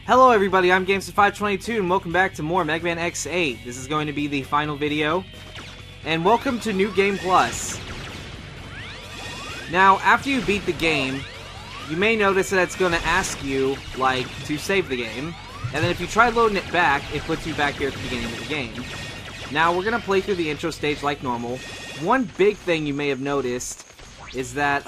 Hello everybody, I'm Gamester522 and welcome back to more Megaman X8. This is going to be the final video. And welcome to New Game Plus. Now, after you beat the game, you may notice that it's going to ask you, like, to save the game. And then if you try loading it back, it puts you back here at the beginning of the game. Now, we're going to play through the intro stage like normal. One big thing you may have noticed is that,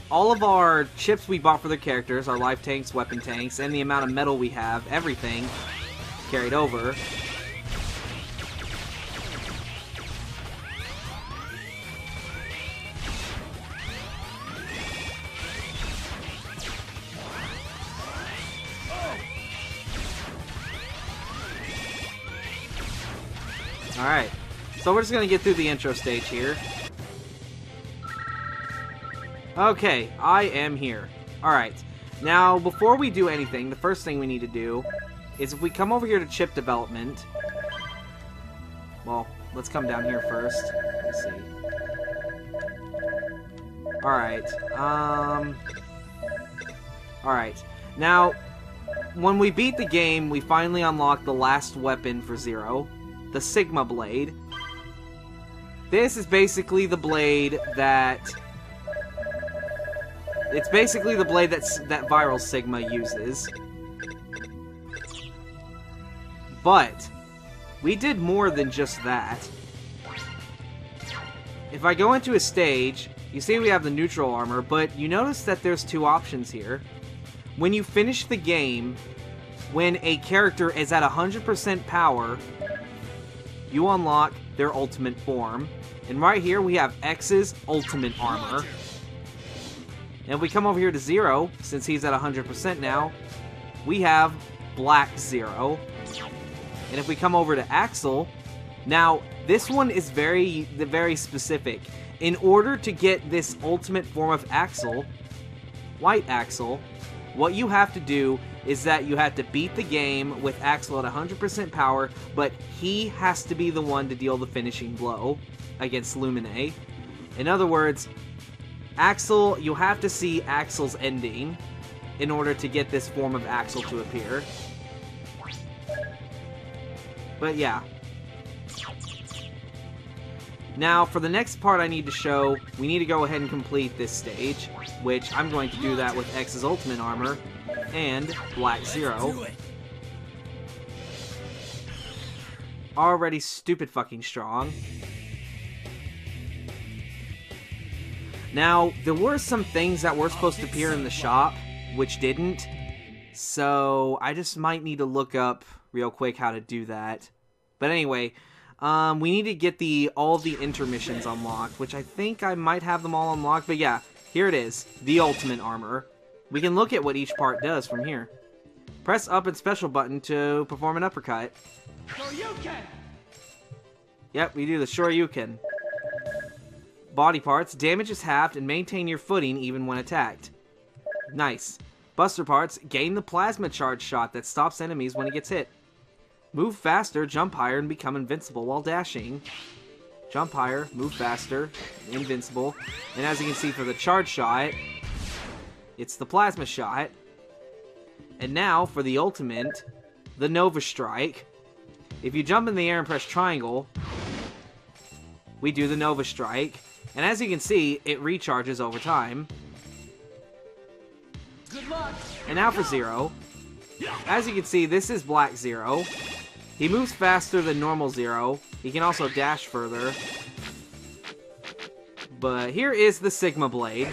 all of our chips we bought for the characters, our life tanks, weapon tanks, and the amount of metal we have, everything, carried over. Alright, so we're just going to get through the intro stage here. Okay, I am here. Alright, now before we do anything, the first thing we need to do is if we come over here to chip development. Well, let's come down here first. Let's see. Alright, Alright, now, when we beat the game, we finally unlock the last weapon for Zero, the Sigma Blade. This is basically the blade that... It's basically the blade that Viral Sigma uses. But, we did more than just that. If I go into a stage, you see we have the neutral armor, but you notice that there's two options here. When you finish the game, when a character is at 100% power, you unlock their ultimate form. And right here we have X's ultimate armor. And if we come over here to Zero, since he's at 100% now, we have Black Zero. And if we come over to Axel, now this one is very specific. In order to get this ultimate form of Axel, White Axel, what you have to do is that you have to beat the game with Axel at 100% power, but he has to be the one to deal the finishing blow against Lumine. In other words, Axel, you have to see Axel's ending in order to get this form of Axel to appear. But yeah. Now, for the next part I need to show, we need to go ahead and complete this stage, which I'm going to do that with X's ultimate armor and Black Zero. Already stupid fucking strong. Now, there were some things that were supposed to appear in the shop, which didn't. So, I just might need to look up real quick how to do that. But anyway, we need to get all the intermissions unlocked, which I think I might have them all unlocked. But yeah, here it is, the ultimate armor. We can look at what each part does from here. Press up and special button to perform an uppercut. Shoryuken! Yep, we do the Shoryuken. Body parts, damage is halved and maintain your footing even when attacked. Nice. Buster parts, gain the plasma charge shot that stops enemies when it gets hit. Move faster, jump higher, and become invincible while dashing. Jump higher, move faster, invincible. And as you can see for the charge shot, it's the plasma shot. And now for the ultimate, the Nova Strike. If you jump in the air and press triangle, we do the Nova Strike. And as you can see, it recharges over time. Good luck. And now for Zero. As you can see, this is Black Zero. He moves faster than normal Zero. He can also dash further. But here is the Sigma Blade.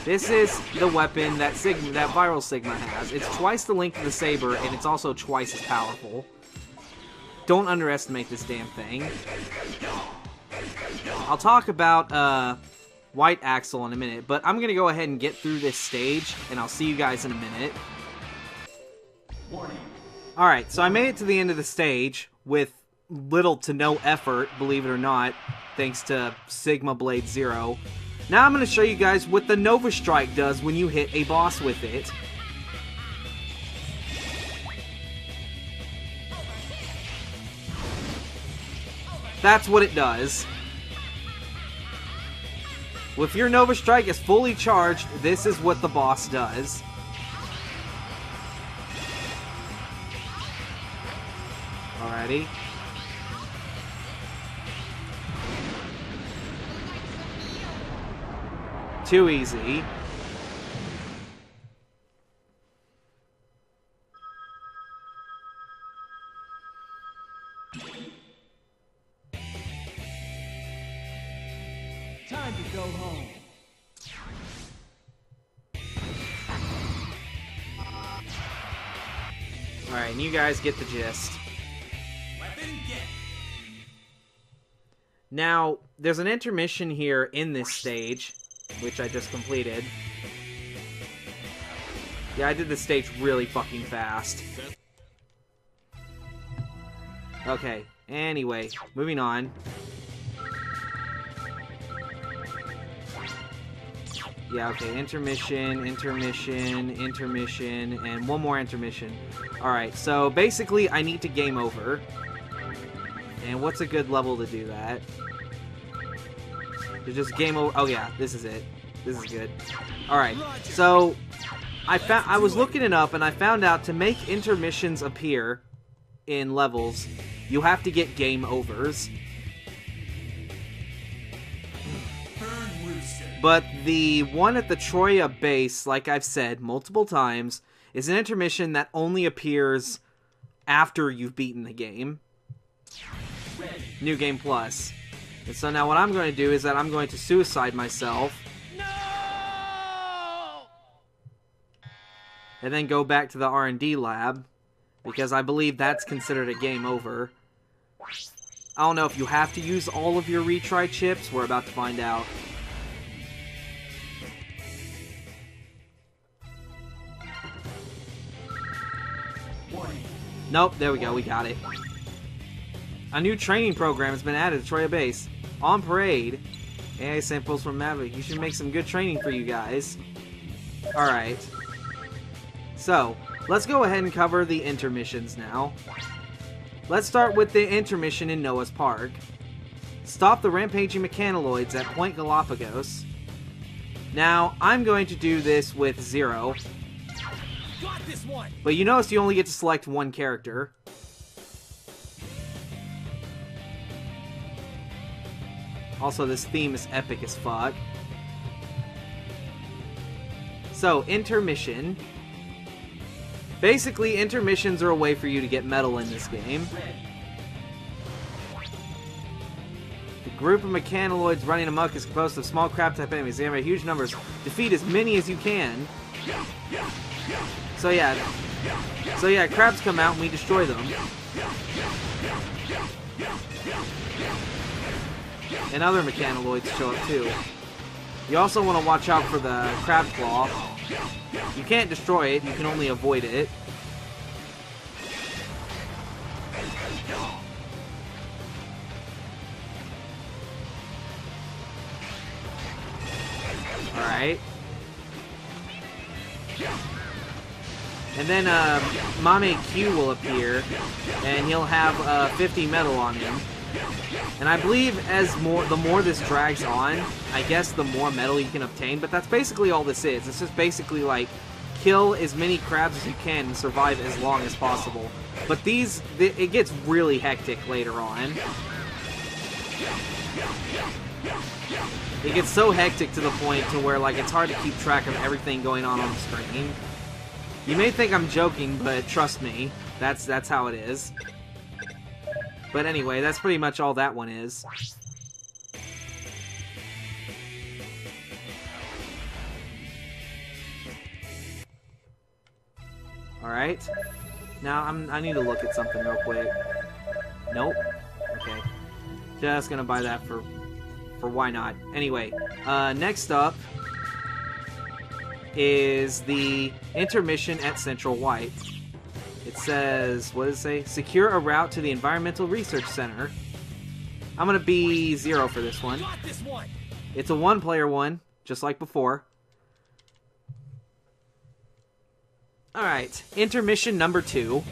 This is the weapon that Viral Sigma has. It's twice the length of the saber, and it's also twice as powerful. Don't underestimate this damn thing. I'll talk about White Axel in a minute, but I'm going to go ahead and get through this stage, and I'll see you guys in a minute. Alright, so I made it to the end of the stage with little to no effort, believe it or not, thanks to Sigma Blade Zero. Now I'm going to show you guys what the Nova Strike does when you hit a boss with it. That's what it does. If your Nova Strike is fully charged, this is what the boss does. Alrighty. Too easy. Time to go home. Alright, and you guys get the gist. Now, there's an intermission here in this stage, which I just completed. Yeah, I did this stage really fucking fast. Okay, anyway, moving on. Yeah, okay, intermission, intermission, intermission, and one more intermission. Alright, so basically I need to game over. And what's a good level to do that? To just game over. Oh yeah, this is it. This is good. Alright, so I was looking it up and I found out to make intermissions appear in levels, you have to get game overs. But the one at the Troya base, like I've said multiple times, is an intermission that only appears after you've beaten the game. New Game Plus. And so now what I'm going to do is that I'm going to suicide myself. No! And then go back to the R&D lab, because I believe that's considered a game over. I don't know if you have to use all of your retry chips. We're about to find out. Nope, there we go, we got it. A new training program has been added to Troya Base. On parade. AI samples from Maverick. You should make some good training for you guys. Alright. So, let's go ahead and cover the intermissions now. Let's start with the intermission in Noah's Park. Stop the rampaging mechanoloids at Point Galapagos. Now, I'm going to do this with Zero. Got this one. But you notice you only get to select one character. Also, this theme is epic as fuck. So, intermission. Basically, intermissions are a way for you to get metal in this game. The group of mechanoloids running amok is composed of small crab-type enemies. They have huge numbers. Defeat as many as you can. So yeah, crabs come out and we destroy them. And other mechanoloids show up too. You also want to watch out for the crab claw. You can't destroy it, you can only avoid it. Alright. And then Mame Q will appear, and he'll have 50 metal on him. And I believe the more this drags on, I guess the more metal you can obtain, but that's basically all this is. It's just basically like, kill as many crabs as you can and survive as long as possible. But it gets really hectic later on. It gets so hectic to the point to where like it's hard to keep track of everything going on the screen. You may think I'm joking, but trust me, that's how it is. But anyway, that's pretty much all that one is. Alright. Now, I need to look at something real quick. Nope. Okay. Just gonna buy that for why not. Anyway, next up is the intermission at Central White. It says, what does it say? Secure a route to the Environmental Research Center. I'm gonna be Zero for this one. It's a one-player one, just like before. Alright, intermission number 2.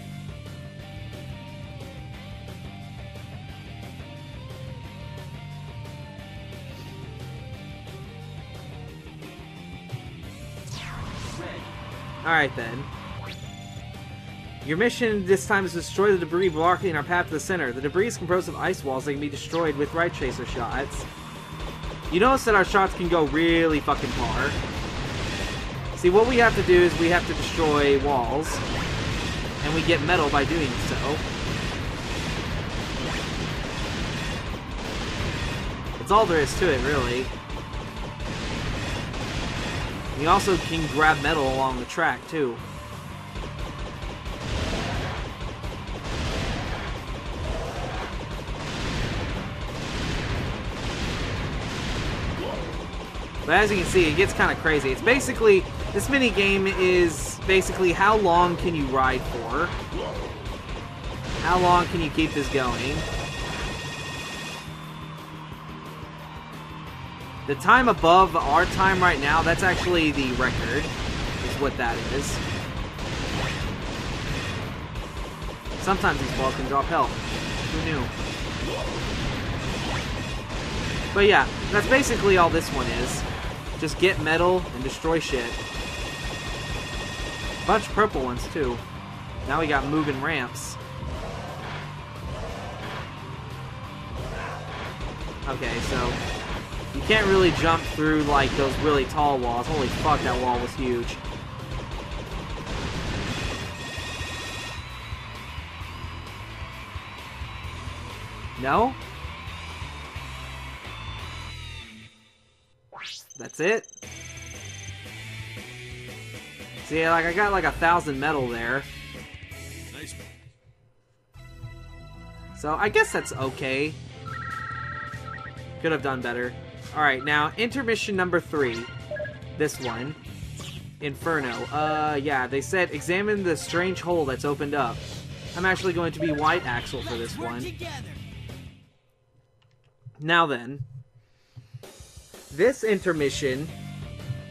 Alright then. Your mission this time is to destroy the debris blocking our path to the center. The debris is composed of ice walls that can be destroyed with right tracer shots. You notice that our shots can go really fucking far. See, what we have to do is we have to destroy walls. And we get metal by doing so. That's all there is to it, really. You also can grab metal along the track, too. But as you can see, it gets kind of crazy. It's basically, this mini game is basically how long can you ride for? How long can you keep this going? The time above our time right now, that's actually the record, is what that is. Sometimes these balls can drop health. Who knew? But yeah, that's basically all this one is. Just get metal and destroy shit. Bunch of purple ones too. Now we got moving ramps. Okay, so you can't really jump through like those really tall walls. Holy fuck, that wall was huge. No? That's it? See, like I got like 1,000 metal there. Nice. So I guess that's okay. Could have done better. Alright, now intermission number 3. This one. Inferno. Yeah, they said examine the strange hole that's opened up. I'm actually going to be White Axel for this one. Now then. This intermission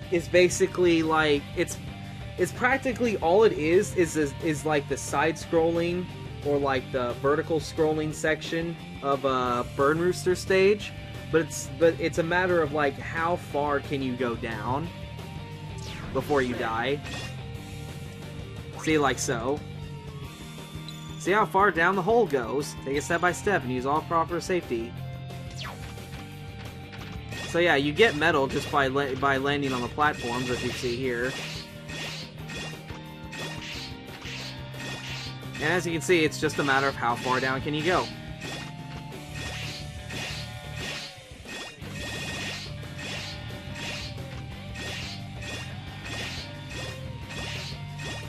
is basically like it's practically all it is like the side scrolling or like the vertical scrolling section of a Burn Rooster stage, but it's a matter of like how far can you go down before you die. See, like so. See how far down the hole goes. Take it step by step and use all proper safety. So yeah, you get metal just by landing on the platforms, as you see here. And as you can see, it's just a matter of how far down can you go.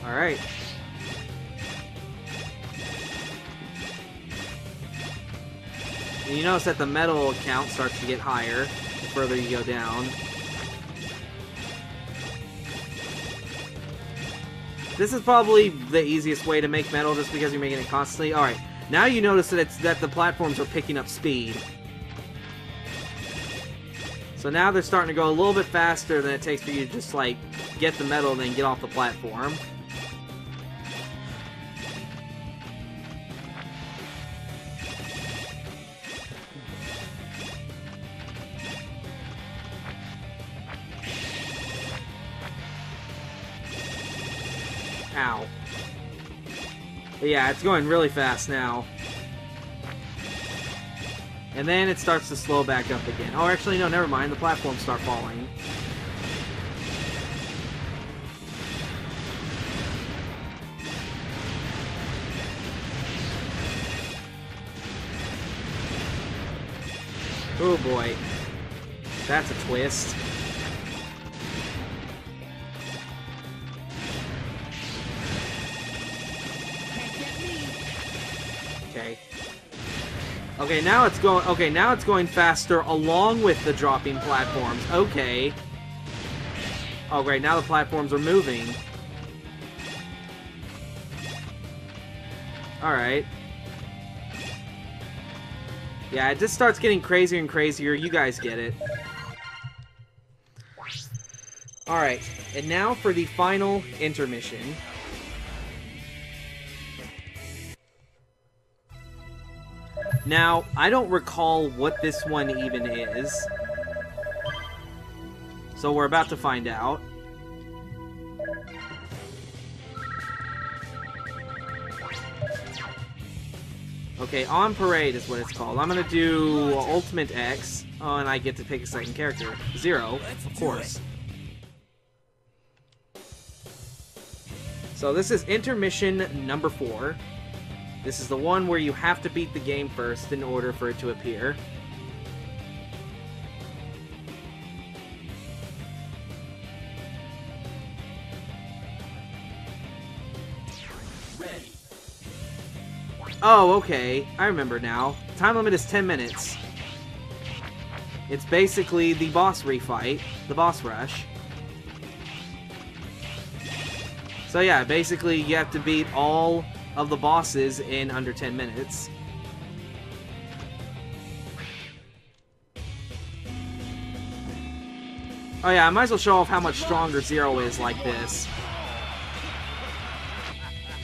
Alright. And you notice that the metal count starts to get higher the further you go down. This is probably the easiest way to make metal just because you're making it constantly. Alright, now you notice that the platforms are picking up speed. So now they're starting to go a little bit faster than it takes for you to just like get the metal and then get off the platform. Ow. But yeah, it's going really fast now. And then it starts to slow back up again. Oh, actually, no, never mind. The platforms start falling. Oh boy. That's a twist. Okay. Okay, now it's going. Okay, now it's going faster along with the dropping platforms. Okay. Oh, great! Now the platforms are moving. All right. Yeah, it just starts getting crazier and crazier. You guys get it. All right, and now for the final intermission. Now, I don't recall what this one even is. So we're about to find out. Okay, On Parade is what it's called. I'm gonna do Ultimate X. Oh, and I get to pick a second character. Zero, of course. So this is intermission number 4. This is the one where you have to beat the game first in order for it to appear. Oh, okay. I remember now. Time limit is 10 minutes. It's basically the boss refight, the boss rush. So yeah, basically you have to beat all of the bosses in under 10 minutes. Oh yeah, I might as well show off how much stronger Zero is like this.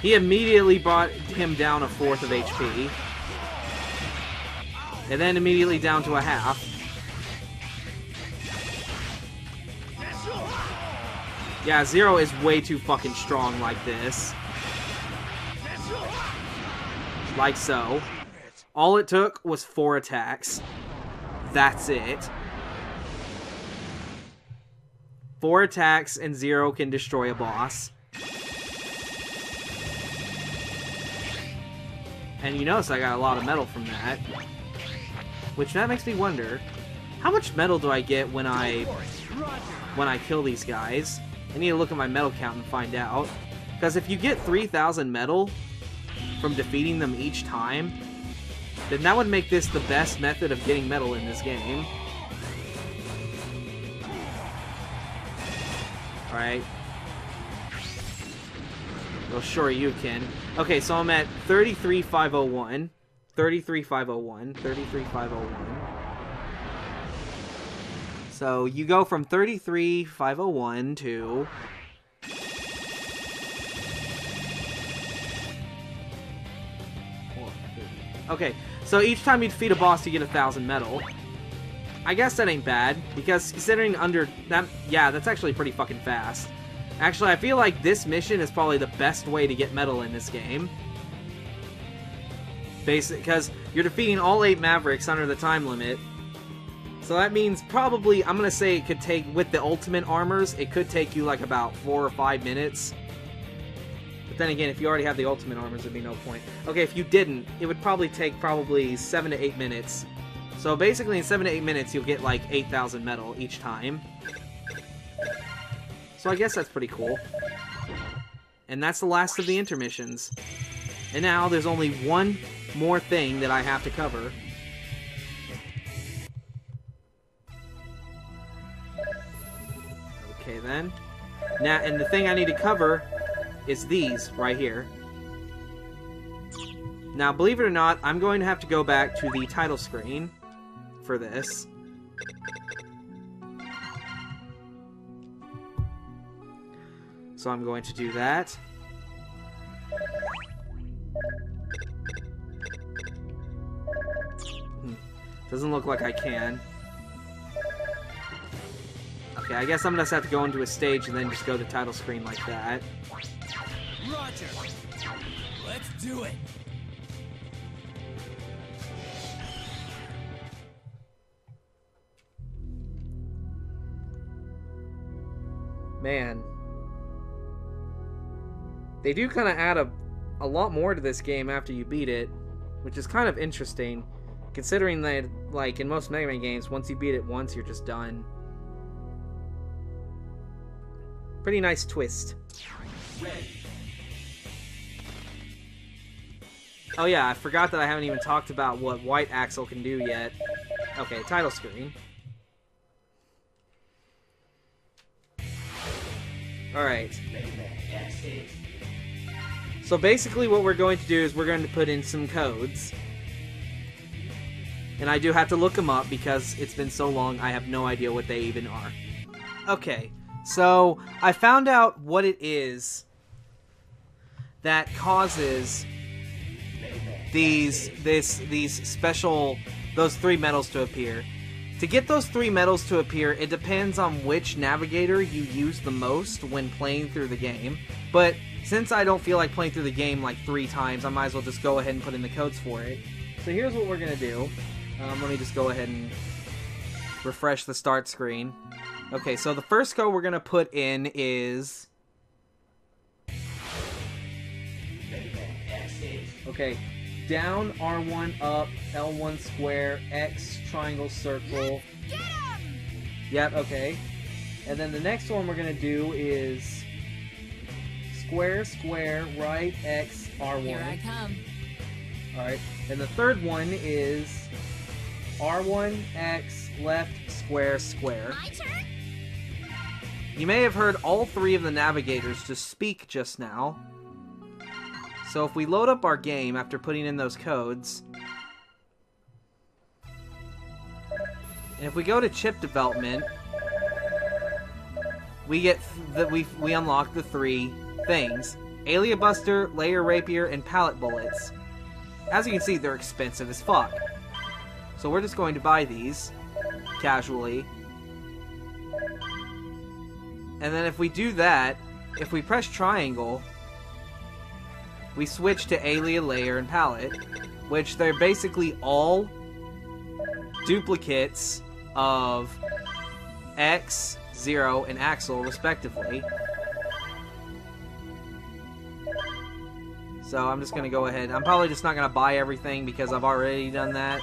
He immediately brought him down a fourth of HP. And then immediately down to a half. Yeah, Zero is way too fucking strong like this. Like so. All it took was 4 attacks. That's it. 4 attacks and Zero can destroy a boss. And you notice I got a lot of metal from that. Which that makes me wonder, how much metal do I get when I kill these guys? I need to look at my metal count and find out. Because if you get 3,000 metal from defeating them each time, then that would make this the best method of getting metal in this game. Alright. Well, sure you can. Okay, so I'm at 33,501. 33,501. 33,501. So you go from 33,501 to... Okay, so each time you defeat a boss, you get 1,000 metal. I guess that ain't bad, because considering under that, yeah, that's actually pretty fucking fast. Actually, I feel like this mission is probably the best way to get metal in this game. Basically, because you're defeating all 8 Mavericks under the time limit. So that means probably, I'm gonna say it could take, with the ultimate armors, it could take you like about 4 or 5 minutes. But then again, if you already have the ultimate armors, there'd be no point. Okay, if you didn't, it would probably take 7 to 8 minutes. So basically in 7 to 8 minutes, you'll get like 8,000 metal each time. So I guess that's pretty cool. And that's the last of the intermissions. And now there's only one more thing that I have to cover. Okay then. Now, and the thing I need to cover is these right here. Now, believe it or not, I'm going to have to go back to the title screen for this. So I'm going to do that. Doesn't look like I can. Okay, I guess I'm gonna just have to go into a stage and then just go to title screen like that. Roger. Let's do it. Man. They do kind of add a lot more to this game after you beat it, which is kind of interesting, considering that, like, in most Mega Man games, once you beat it once, you're just done. Pretty nice twist. Oh yeah, I forgot that I haven't even talked about what White Axle can do yet. Okay, title screen. Alright. So basically what we're going to do is we're going to put in some codes. And I do have to look them up because it's been so long I have no idea what they even are. Okay, so I found out what it is that causes those 3 medals to appear. To get those 3 medals to appear, it depends on which navigator you use the most when playing through the game. But since I don't feel like playing through the game like 3 times, I might as well just go ahead and put in the codes for it. So here's what we're gonna do. Let me just go ahead and refresh the start screen. Okay, so the first code we're gonna put in is... Okay, down, R1, up, L1 square, X, triangle, circle. Get him! Yep, okay. And then the next one we're gonna do is square, square, right, X, R1. Here I come. Alright, and the third one is R1, X, left, square, square. My turn? You may have heard all three of the navigators just speak just now. So if we load up our game after putting in those codes, and if we go to chip development, we get we unlock the three things: Alia Buster, Layer Rapier, and Pallet Bullets. As you can see, they're expensive as fuck. So we're just going to buy these casually. And then if we do that, if we press triangle, we switch to Alia, Layer, and Pallet, which they're basically all duplicates of X, Zero, and Axel, respectively. So I'm just going to go ahead. I'm probably just not going to buy everything because I've already done that.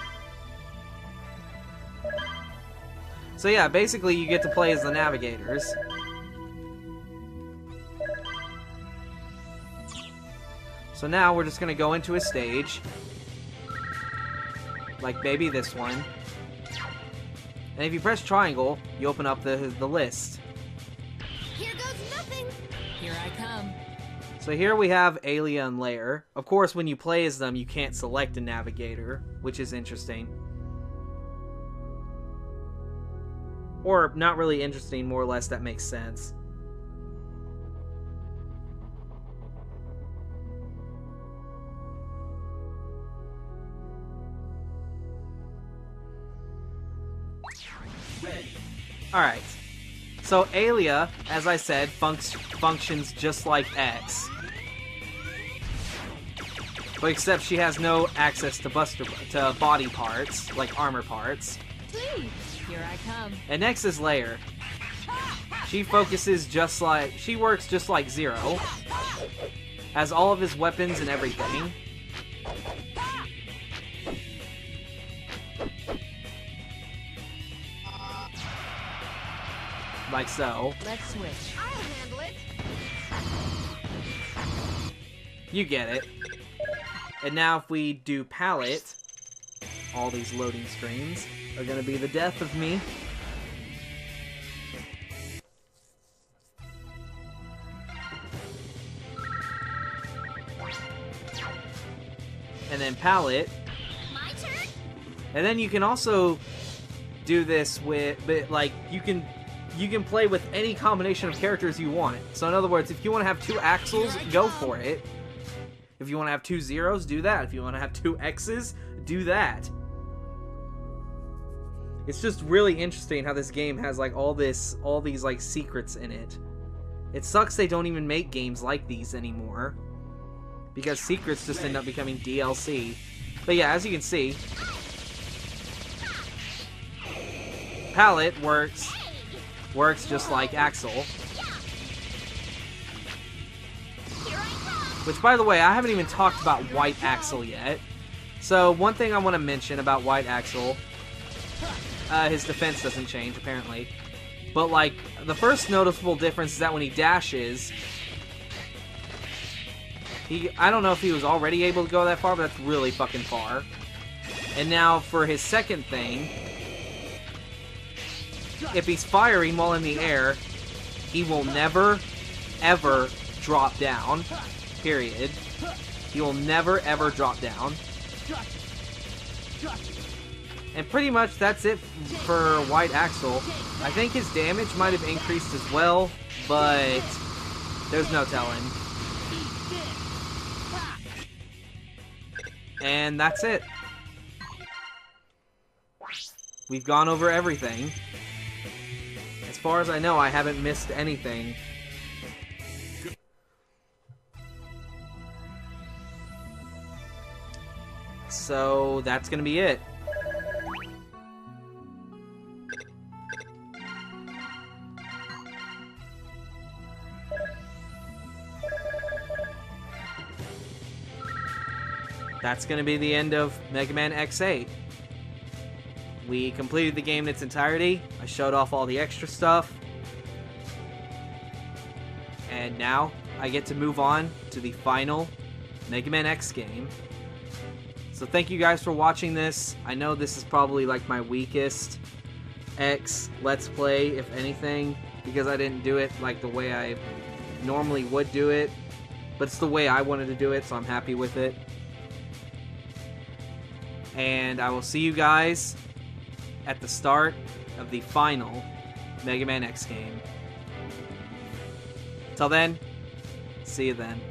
So yeah, basically you get to play as the navigators. So now we're just going to go into a stage. Like maybe this one. And if you press triangle, you open up the list. Here goes nothing. Here I come. So here we have Alia and Layer. Of course, when you play as them, you can't select a navigator, which is interesting. Or, not really interesting, more or less, that makes sense. Alright. So Alia, as I said, functions just like X. But except she has no access to body parts, like armor parts. Please, here I come. And next is Layer. She works just like Zero. Has all of his weapons and everything. Like so. Let's switch. I'll handle it. You get it. And now if we do Palette, all these loading screens are going to be the death of me. And then Palette. My turn? And then you can also do this with, but like, you can play with any combination of characters you want. So in other words, if you want to have two Axels, go for it. If you want to have two Zeros, do that. If you want to have two X's, do that. It's just really interesting how this game has like all these like secrets in it. It sucks they don't even make games like these anymore, because secrets just end up becoming DLC. But yeah, as you can see, Palette works just like Axel. Which, by the way, I haven't even talked about White Axel yet. So, one thing I want to mention about White Axel, his defense doesn't change, apparently. But, like, the first noticeable difference is that when he dashes, I don't know if he was already able to go that far, but that's really fucking far. And now, for his second thing, if he's firing while in the air, he will never, ever drop down. Period. He will never, ever drop down. And pretty much that's it for White Axel. I think his damage might have increased as well, but there's no telling. And that's it. We've gone over everything. As far as I know, I haven't missed anything. So that's gonna be it. That's gonna be the end of Mega Man X8. We completed the game in its entirety. I showed off all the extra stuff. And now I get to move on to the final Mega Man X game. So thank you guys for watching this. I know this is probably like my weakest X Let's Play, if anything, because I didn't do it like the way I normally would do it. But it's the way I wanted to do it, so I'm happy with it. And I will see you guys at the start of the final Mega Man X game. Till then, see you then.